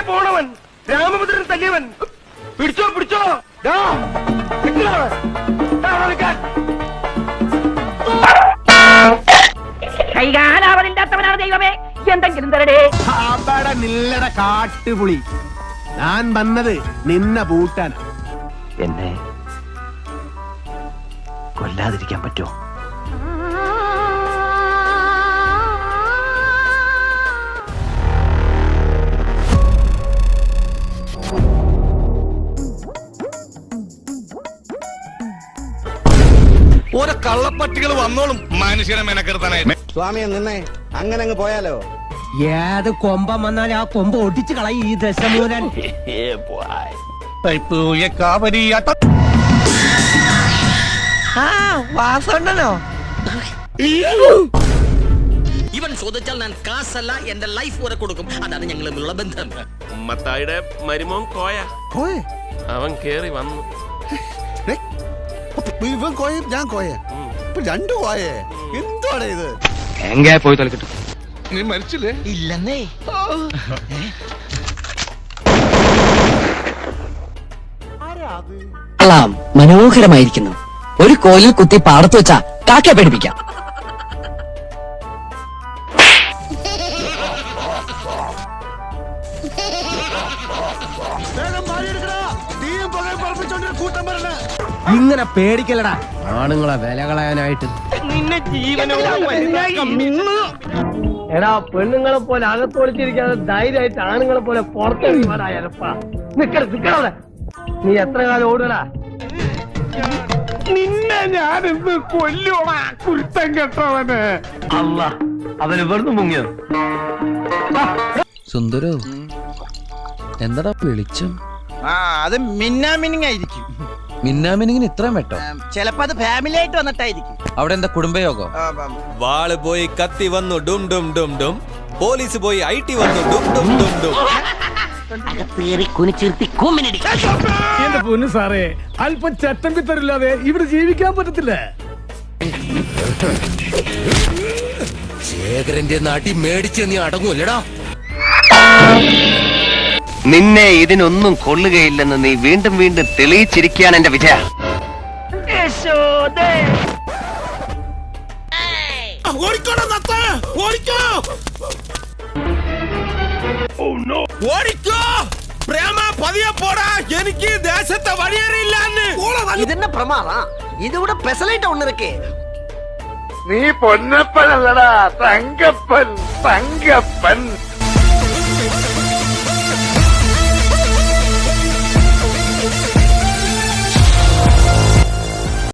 പോണവൻ രാമഭദ്രൻ തല്ലിയവൻ. പിടിച്ചോ പിടിച്ചോ. കൈകാലാവതില്ലാത്തവനാണ് ദൈവമേ, എന്തെങ്കിലും തരടേ. നില്ലട കാട്ടുപുളി, ഞാൻ വന്നത് നിന്ന പൂട്ടാൻ. എന്നെ കൊല്ലാതിരിക്കാൻ പറ്റുമോ? ഓരോ കള്ളപ്പട്ടികൾ വന്നോളും മനുഷ്യനെ മെനക്കെടുത്താനായി. സ്വാമിയെ നിന്നേ, അങ്ങനെ അങ്ങ് പോയാലോ? ഏത് കൊമ്പം വന്നാൽ ആ കൊമ്പ് ഒടിച്ചു കളയും ഈ ദശമൂലൻ. വാസണ്ണനോ? ഇവൻ ചോദിച്ചാൽ ഞാൻ കാശല്ല എന്റെ ലൈഫ് വരെ കൊടുക്കും. അതാണ് ഞങ്ങൾ തമ്മിലുള്ള ബന്ധം. ഉമ്മത്തായുടെ മരുമോൻ കോയ അവൻ കേറി വന്നു. ഇവൻ കോയും ഞാൻ കോയെ, രണ്ടു കോയെ. എന്താണ് ഇത്? എങ്കേ പോയി തൊലക്കിട്ടു. നീ മരിച്ചില്ലേ? ഇല്ലെന്നേ. മനോഹരമായിരിക്കുന്നു. ഒരു കോലിൽ കുത്തി പാടത്ത് വെച്ചാ കാക്കയെ പേടിപ്പിക്കാം. ഇങ്ങനെ പേടിക്കലടാ ആണുങ്ങളെ വില കളയാനായിട്ട്. നിന്നെ ജീവനോളം എടാ, പെണ്ണുങ്ങളെ പോലെ അകത്തൊളിച്ചിരിക്കാതെ ധൈര്യമായിട്ട് ആണുങ്ങളെ പോലെ പുറത്തിറങ്ങിപ്പാടായാലപ്പാ. നിക്കടെ. നീ എത്ര കാലം ഓടടാ? നിന്നെ ഞാനിന്ന് കൊല്ലോടാ കുരുത്തം കെട്ടവന്. അല്ല, അവന് വെറുതെ മുങ്ങിയോ? സുന്ദരോ, എന്താടാ വെളിച്ചം? അത് മിന്നാമിനിങ്ങായിരിക്കും. മിന്നാമിനിങ്ങിന് ഇത്രയും വെട്ടോ? ചിലപ്പോ അത് ഫാമിലി ആയിട്ട് വന്നിട്ടായിരിക്കും. അവിടെ എന്താ കുടുംബയോഗോ? വാള് പോയി കത്തി വന്നു ഡും ഡും ഡും ഡും. പോലീസ് പോയി IT വന്നു ഡും ഡും ഡും ഡും. എന്റെ പൊന്നു സാറേ, അല്പം ചട്ടം പിത്തരില്ലാതെ ഇവിടെ ജീവിക്കാൻ പറ്റത്തില്ല. ശേഖരന്റെ നാട്ടി മേടിച്ച് നീ അടങ്ങൂല്ലടാ. നിന്നെ ഇതിനൊന്നും കൊള്ളുകയില്ലെന്ന് നീ വീണ്ടും വീണ്ടും തെളിയിച്ചിരിക്കുകയാണ് എന്റെ വിജയ. എനിക്ക് ദേശത്തെ വഴിയേറിയില്ലാന്ന്. ഇതെന്നെ പ്രമാദാ. ഇതിവിടെ പെസലായിട്ട് ഒന്നിരിക്കേ. നീ പൊന്നപ്പനല്ലടാ, തങ്കപ്പൻ.